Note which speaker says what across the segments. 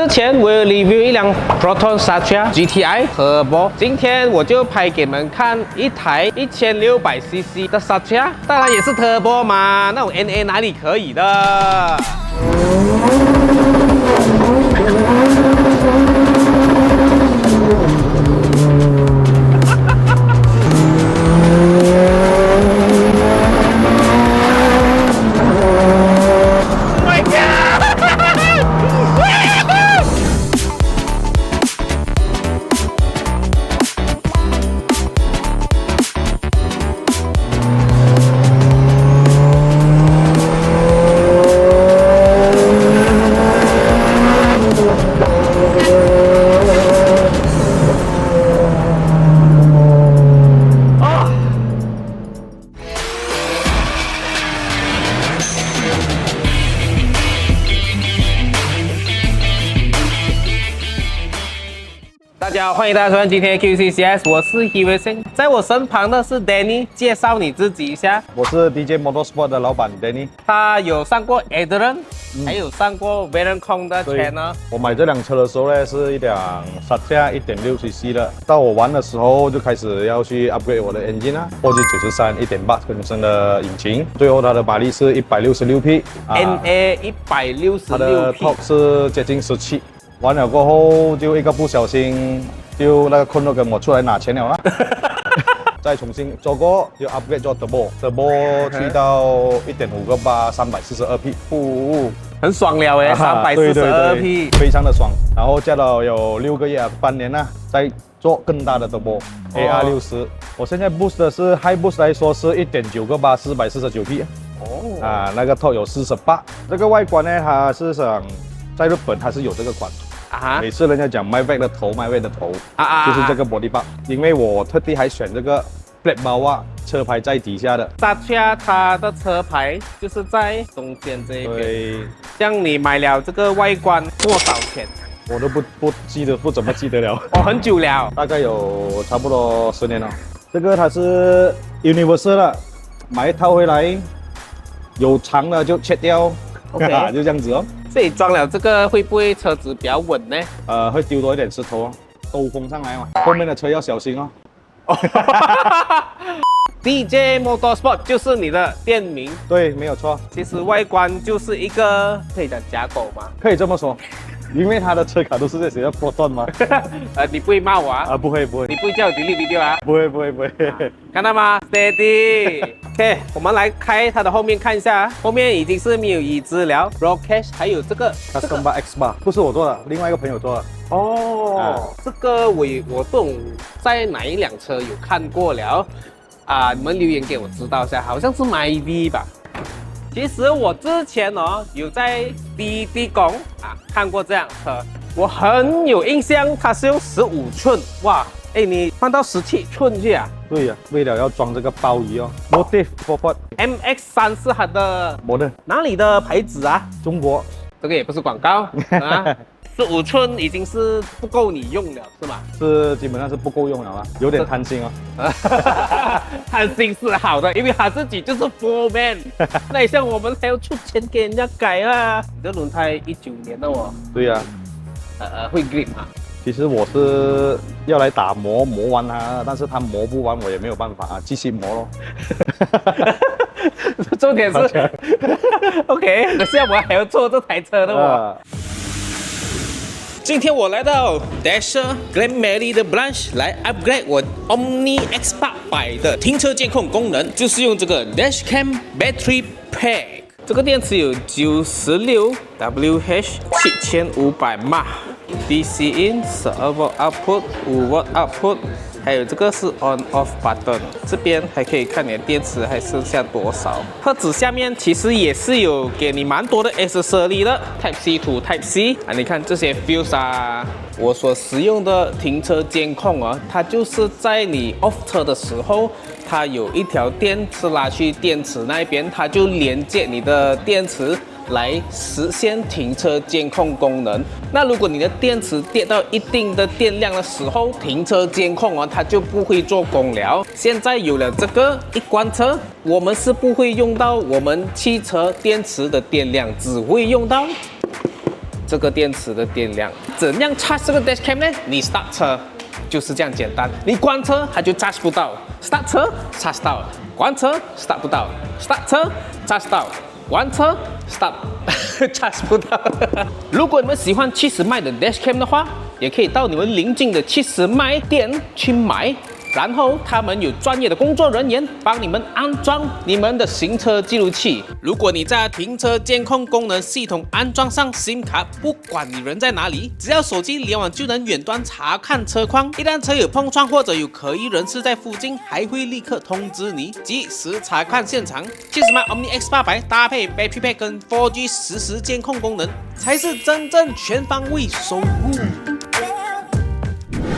Speaker 1: 之前我有 review 一辆 Proton Satya GTI Turbo， 今天我就拍给你们看一台1600cc 的 Satya， 当然也是 Turbo 嘛，那种 NA 哪里可以的？大家好，欢迎大家收看今天的 QCCS， 我是 Hirosen， 在我身旁的是 Danny， 介绍你自己一下。
Speaker 2: 我是 DJ Motorsport 的老板 Danny，
Speaker 1: 他有上过 Adrian，还有上过 Verancon 的 channel。
Speaker 2: 我买这辆车的时候呢，是一辆 Satya 1.6cc 的。到我玩的时候就开始要去 upgrade 我的 engine 啊，4G93 1.8公升的引擎，最后它的马力是166匹
Speaker 1: ，NA 166匹，
Speaker 2: 它的 top 是接近17。完了过后就一个不小心，就那个坤都跟我出来拿钱了啦。再重新做过，就 upgrade 做 turbo 去到1.5个8 342匹，
Speaker 1: 很爽了诶，342匹，
Speaker 2: 非常的爽。然后加了有6个月半年了，再做更大的 turbo AR60。我现在 boost 的是 high boost 来说是1.9个8 449匹。那个 top 有48。这个外观呢，它是想在日本它是有这个款。每次人家讲 Mavic 的头就是这个 body bar， 因为我特地还选这个 Black Bawah 车牌在底下的。
Speaker 1: Satya 它的车牌就是在中间这一边。对，像你买了这个外观多少钱？
Speaker 2: 我都不怎么记得了。
Speaker 1: 很久了，
Speaker 2: 大概有差不多10年了。这个它是 Universal 的，买一套回来，有长的就切掉。OK， 就这样子哦。
Speaker 1: 这里装了这个会不会车子比较稳呢？
Speaker 2: 会丢多一点石头哦，兜风上来嘛。后面的车要小心哦。
Speaker 1: DJ Motorsport 就是你的店名，
Speaker 2: 对，没有错。
Speaker 1: 其实外观就是一个可以讲假狗吗？
Speaker 2: 可以这么说，因为它的车卡都是在写的 Proton 嘛。
Speaker 1: 你不会骂我啊？
Speaker 2: 不会。
Speaker 1: 你不会叫我 delete video 啊？
Speaker 2: 不会。
Speaker 1: 看到吗 ？Steady。OK， 我们来开它的后面看一下，后面已经是没有椅子了 ，roll cage， 还有这个
Speaker 2: Custom Bar X Bar， 不是我做的，另外一个朋友做的。
Speaker 1: 这个我不懂在哪一辆车有看过了你们留言给我知道一下，好像是 MyV 吧。其实我之前有在滴滴公看过这辆车，我很有印象，它是用15寸，哇！你放到17寸去啊？
Speaker 2: 对呀，为了要装这个包椅哦。Motif Sport
Speaker 1: MX3是它的
Speaker 2: model，
Speaker 1: 哪里的牌子啊？
Speaker 2: 中国。这
Speaker 1: 个也不是广告啊。15寸已经是不够你用了，是吗？
Speaker 2: 是，基本上是不够用了啊，有点贪心哦。
Speaker 1: 贪心是好的，因为他自己就是 4 man， 那像我们还要出钱给人家改啊。你的轮胎19年的哦。
Speaker 2: 对呀。
Speaker 1: 会 grip 吗？
Speaker 2: 其实我是要来打磨完它，但是它磨不完，我也没有办法继续磨咯。
Speaker 1: 重点是，OK， 可是我还要坐这台车的哦。今天我来到 Dasher Glen Mary 的 branch 来 upgrade 我 Omni X800 的停车监控功能，就是用这个 Dashcam Battery Pack。这个电池有96 WH 7500mAh。DC in 12V output 5V output， 还有这个是 on off button， 这边还可以看你的电池还剩下多少。盒子下面其实也是有给你蛮多的 accessory 的 ，Type C to Type C 你看这些 fuse 我所使用的停车监控它就是在你 off 车的时候，它有一条电是拉去电池那边，它就连接你的电池。来实现停车监控功能。那如果你的电池跌到一定的电量的时候，停车监控它就不会做工了。现在有了这个一关车，我们是不会用到我们汽车电池的电量，只会用到这个电池的电量。怎样 charge 这个 dashcam 呢？你 start 车就是这样简单，你关车它就 charge 不到 ，start 车 charge 到，关车 start 不到 ，start 车 charge 到，关车 start charge 不到。如果你们喜欢70迈的 dashcam 的话，也可以到你们邻近的70迈店去买。然后他们有专业的工作人员帮你们安装你们的行车记录器。如果你在停车监控功能系统安装上 SIM 卡，不管你人在哪里，只要手机联网就能远端查看车况。一旦车有碰撞或者有可疑人士在附近，还会立刻通知你，及时查看现场。70迈 Omni X800搭配 Battery Pack 跟 4G 实时监控功能，才是真正全方位守护。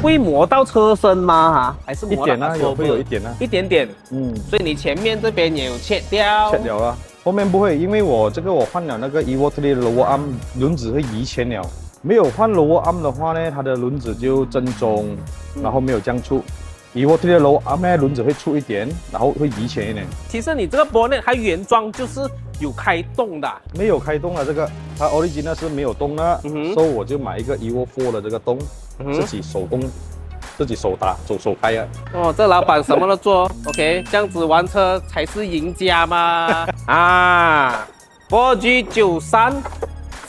Speaker 1: 会磨到车身吗？哈，还是磨
Speaker 2: 一点啊，会有一点啊，
Speaker 1: 一点点。所以你前面这边也有切掉。
Speaker 2: 切掉了，后面不会，因为我换了那个 Evo 3的 lower arm 轮子会移前了。没有换 lower arm 的话呢，它的轮子就正中，然后没有这样粗。Evo 3的 lower arm 呢，轮子会粗一点，然后会移前一点。
Speaker 1: 其实你这个 bonnet 它原装就是有开动的，
Speaker 2: 没有开动了这个，它 original 是没有动的，所以我就买一个 Evo 4的这个动。自己手工，自己手打，手开啊！
Speaker 1: 哦，这老板什么都做，OK， 这样子玩车才是赢家嘛！啊 ，4G93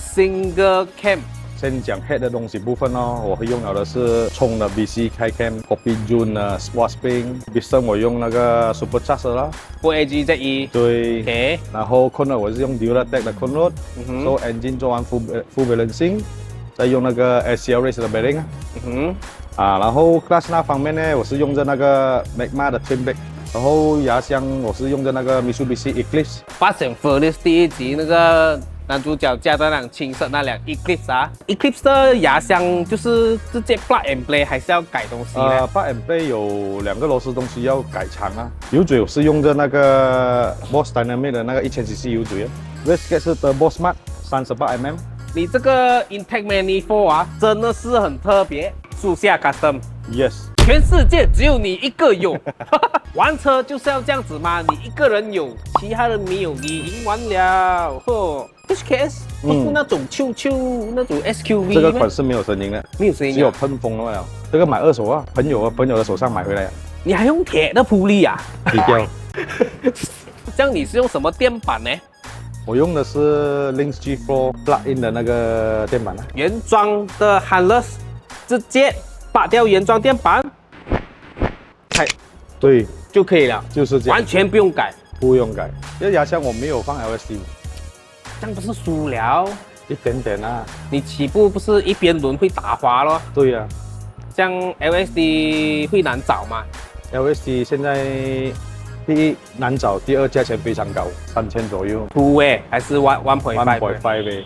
Speaker 1: Single Cam。
Speaker 2: 先讲 head 的东西部分哦，我会用到的是冲的 BC 开 cam、Copy June 的 Sport Spring，Piston 我用那个 Supercharger 啦
Speaker 1: 4AG Z1。对 ，OK。
Speaker 2: 然后 Conrod 我是用 Duratec 的 Conrod，so engine 做完 full balancing。再用那个 SCL Race 的 bearing 然后 clutch 那方面呢，我是用着那个 Magma 的 twin brake， 然后牙箱我是用着那个 Mitsubishi Eclipse。Fast
Speaker 1: and Furious 第一集那个男主角驾的那辆青色那辆 Eclipse 啊 ，Eclipse 的牙箱就是直接 plug and play 还是要改东西呢
Speaker 2: ？plug and play 有2个螺丝东西要改长啊。油嘴我是用着那个 Boss Dynamic 的那个1000cc 油嘴啊 ，Wastegate 是 Turbo Smart 38mm。
Speaker 1: 你这个 intake manifold 啊，真的是很特别，属下 custom。Yes， 全世界只有你一个有，玩车就是要这样子嘛，你一个人有，其他人没有，你赢完了。HKS 不是那种那种 SQV
Speaker 2: 这个款式没有声音的，
Speaker 1: 没有声音，
Speaker 2: 只有喷风了呀。这个买二手啊，朋友的手上买回来。
Speaker 1: 你还用铁的铺力啊？
Speaker 2: 低调。
Speaker 1: 这样你是用什么垫板呢？
Speaker 2: 我用的是 Lynx G4 plug-in 的那个垫板
Speaker 1: 原装的 handless 直接拔掉原装垫板，
Speaker 2: 对
Speaker 1: 就可以了，
Speaker 2: 就是这样，
Speaker 1: 完全不用改，
Speaker 2: 不用改。因为牙箱我没有放 LSD，
Speaker 1: 这样不是输了
Speaker 2: 一点点啊。
Speaker 1: 你起步不是一边轮会打滑咯？
Speaker 2: 对呀、
Speaker 1: 这样 LSD 会难找吗
Speaker 2: ？LSD 现在第一难找，第二价钱非常高，3000左右。
Speaker 1: 2 way 还是 1.5
Speaker 2: 1.5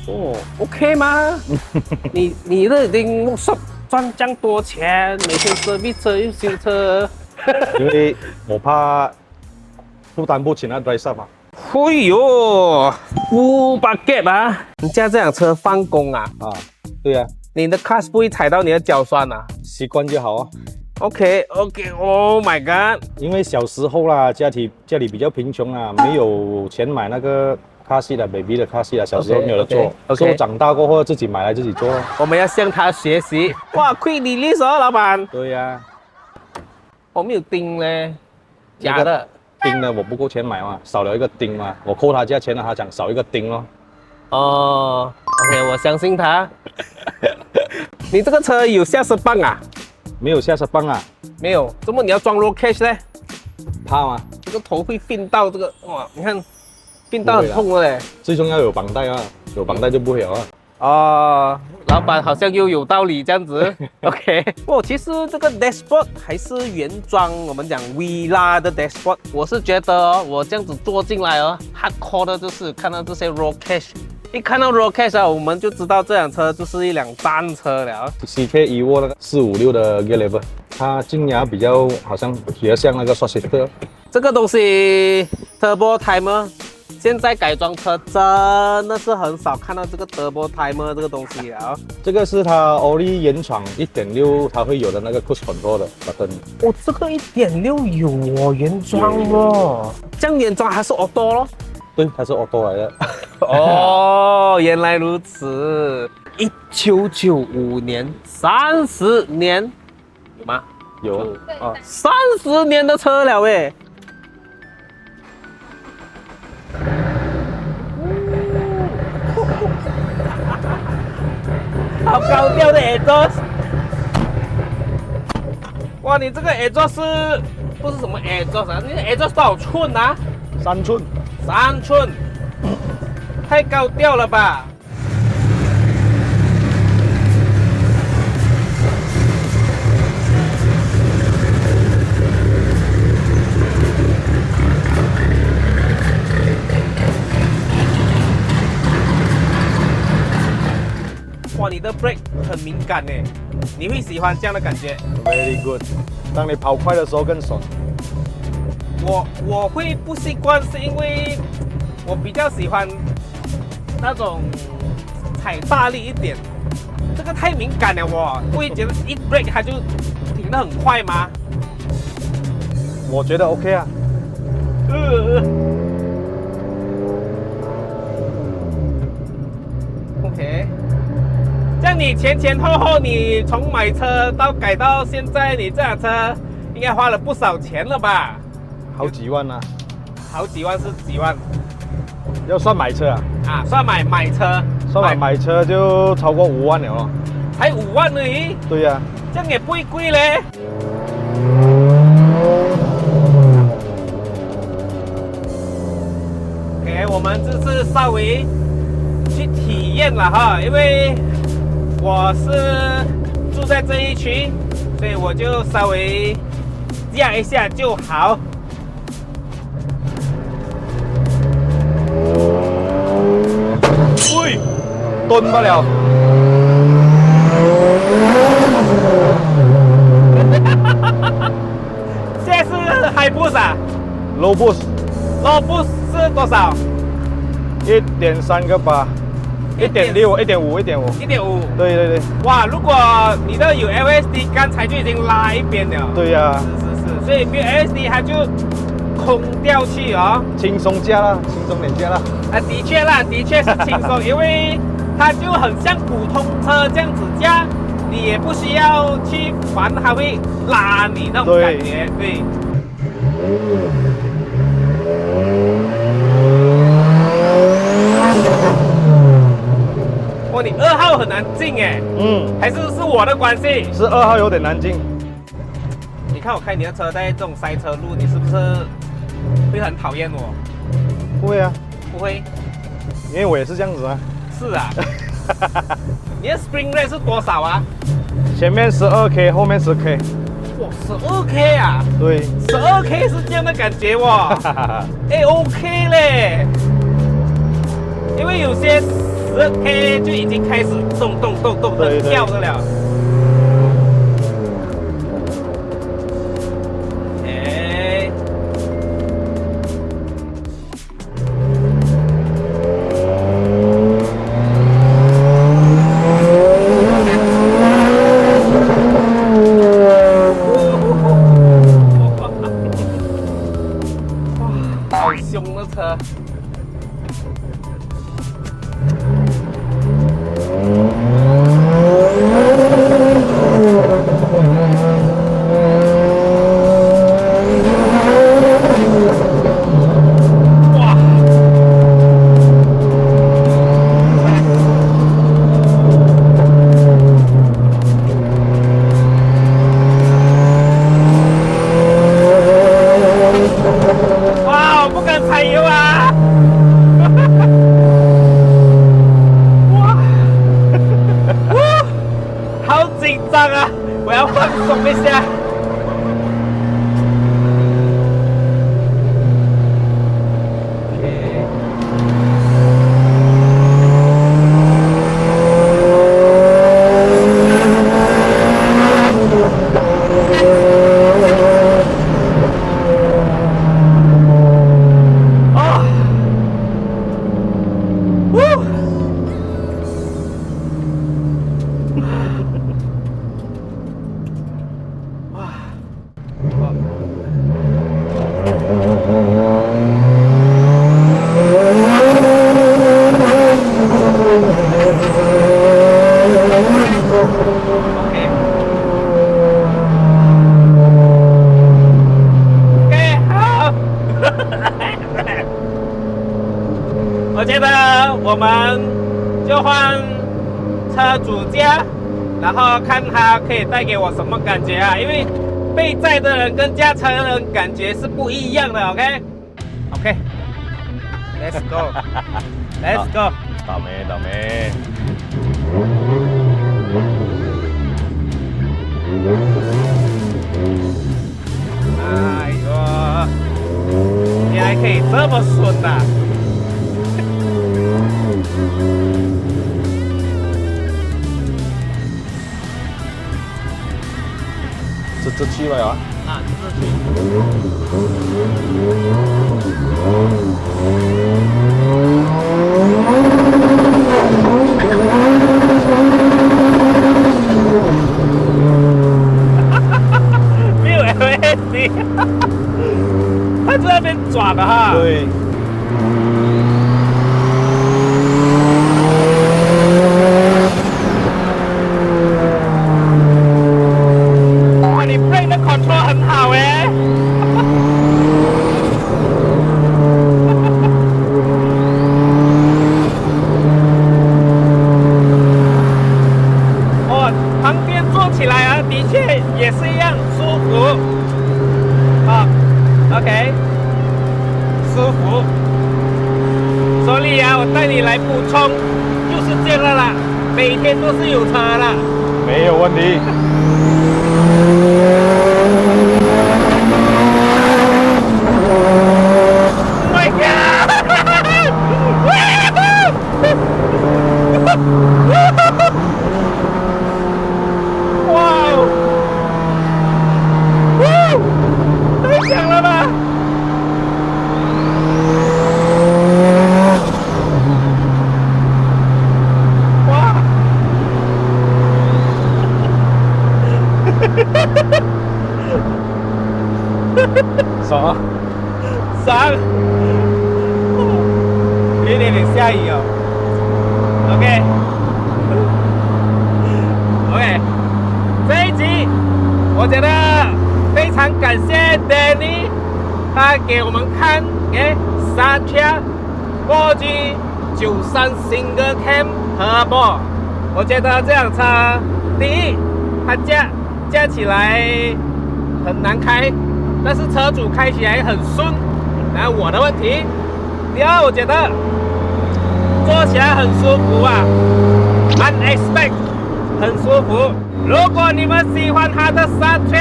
Speaker 1: 哦 ，OK 吗？你这已经赚这样多钱，每天service车又修车。
Speaker 2: 因为我怕负担不起那 drive up 嘛。
Speaker 1: 哎呦，full bucket 啊！你驾这辆车放工啊？
Speaker 2: 对呀、
Speaker 1: 你的 clutch 不会踩到你的脚酸啊？
Speaker 2: 习惯就好啊。
Speaker 1: OK，Oh my god！
Speaker 2: 因为小时候啦，家里比较贫穷啊，没有钱买那个卡西的 baby 的卡西啊，小时候没有得做。有时候长大过后自己买来自己做。
Speaker 1: 我们要向他学习。哇，quick release 哦，老板。
Speaker 2: 对呀、
Speaker 1: 我没有钉嘞，假的。
Speaker 2: 钉的我不够钱买嘛，少了一个钉嘛，我扣他价钱了，他讲少一个钉咯。
Speaker 1: 哦 ，OK， 我相信他。你这个车有下车棒啊？
Speaker 2: 没有下车棒啊？
Speaker 1: 没有，怎么你要装 roll cage 呢？
Speaker 2: 怕吗？
Speaker 1: 这个头会fin到这个，哇，你看fin到很痛的嘞。
Speaker 2: 最重要有绑带啊，有绑带就不会有啊。
Speaker 1: 哦，老板好像又有道理这样子。OK， 其实这个 dashboard 还是原装，我们讲 Villa 的 dashboard。我是觉得我这样子坐进来hardcore 的就是看到这些 roll cage。一看到 roll cage 我们就知道这辆车就是一辆战车了。
Speaker 2: CK Evo 那个456的 gear lever， 它进牙好像比较像那个 short shifter。
Speaker 1: 这个东西 turbo timer。现在改装车真的是很少看到这个 turbo timer 这个东西了。
Speaker 2: 这个是它 Oli 原厂 1.6 它会有的那个 cruise control 的 button。
Speaker 1: 这个 1.6 有原装哦。这样原装还是 auto 咯？
Speaker 2: 对，它是 auto 来的。
Speaker 1: 哦，原来如此。1995年，30年有吗？
Speaker 2: 有啊，
Speaker 1: 30年的车了诶。好高调的 exhaust。哇，你这个 exhaust 是不是什么 exhaust 啊？你的 exhaust 多少寸啊
Speaker 2: 3寸。
Speaker 1: 3寸，太高调了吧？哇，你的 brake 很敏感呢，你会喜欢这样的感觉？
Speaker 2: Very good。当你跑快的时候更爽。
Speaker 1: 我会不习惯，是因为我比较喜欢那种踩大力一点，这个太敏感了，我会觉得一 brake 它就停得很快吗？
Speaker 2: 我觉得 OK 啊。
Speaker 1: OK。这样你前后，你从买车到改到现在，你这辆车应该花了不少钱了吧？
Speaker 2: 好几万啊。
Speaker 1: 好几万是几万？
Speaker 2: 要算买车啊？
Speaker 1: 啊，算买车，
Speaker 2: 算买车就超过5万了咯。
Speaker 1: 才5万而已，
Speaker 2: 对呀、
Speaker 1: 这样也不会贵嘞。OK， 我们这次稍微去体验了哈，因为我是住在这一区，所以我就稍微降一下就好。
Speaker 2: 喂，蹲不了。
Speaker 1: 现在是 High Boost 啊
Speaker 2: Low boost
Speaker 1: ，Low Boost 是多少
Speaker 2: 1.3个8，1.6、1.5、1.5。
Speaker 1: ？1.5。
Speaker 2: 对对对。
Speaker 1: 哇，如果你的有 LSD， 刚才就已经拉一边了。
Speaker 2: 对呀、
Speaker 1: 是，所以没有 LSD 它就空掉去哦。
Speaker 2: 轻松驾啦，轻松点驾啦。
Speaker 1: 啊，的确啦，的确是轻松，因为它就很像普通车这样子驾，你也不需要去烦它会拉你那种感觉，对。哇，你2号很难进哎，还是我的关系？
Speaker 2: 是2号有点难进。
Speaker 1: 你看我开你的车在这种塞车路，你是不是会很讨厌我？
Speaker 2: 不会啊，
Speaker 1: 不会。
Speaker 2: 因为我也是这样子啊。
Speaker 1: 是啊。你的 spring rate 是多少啊？
Speaker 2: 前面12K， 后面10K。
Speaker 1: 哇，12K 啊？
Speaker 2: 对。
Speaker 1: 12K 是这样的感觉哇。哎，OK 嘞。因为有些10K 就已经开始动的跳的了。哎。好凶的车。哇，我不敢踩油啊！哇，好紧张啊！我要放松一下。我觉得我们就换车主家，然后看他可以带给我什么感觉啊？因为被载的人跟驾车的人感觉是不一样的。OK，Let's go，Let's go。
Speaker 2: 倒霉倒霉。
Speaker 1: 哎呦，原来可以这么顺呐、
Speaker 2: 这气味啊！
Speaker 1: 啊，这是没有 LSD， 他在那边转的哈。
Speaker 2: 对。
Speaker 1: 哇，你 brake 的 control 很好哎。哦，旁边坐起来啊，的确也是一样舒服。啊 ，OK， 舒服。所以啊，我带你来补充，就是这样啦，每天都是有车啦。
Speaker 2: 没有问题。
Speaker 1: My God！ 哇哦！太强了吧！哇！
Speaker 2: 爽啊！
Speaker 1: 爽！有一点点下雨哦。OK， 这一集我觉得非常感谢 Danny， 他给我们看刹车过去93 Single Cam Turbo。我觉得这辆车，第一，它驾起来很难开，但是车主开起来很顺，然后我的问题。第二，我觉得坐起来很舒服啊 ，unexpected， 很舒服。如果你们喜欢它的刹车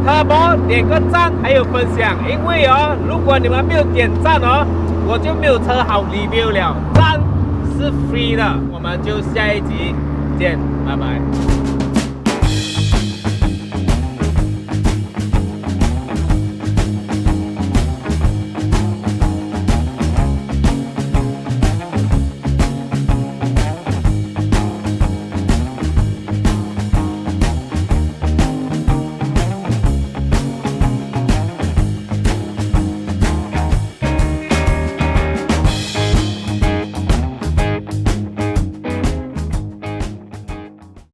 Speaker 1: Turbo， 点个赞还有分享，因为哦，如果你们没有点赞哦，我就没有车好 review 了。赞是 free 的，我们就下一集见，拜拜。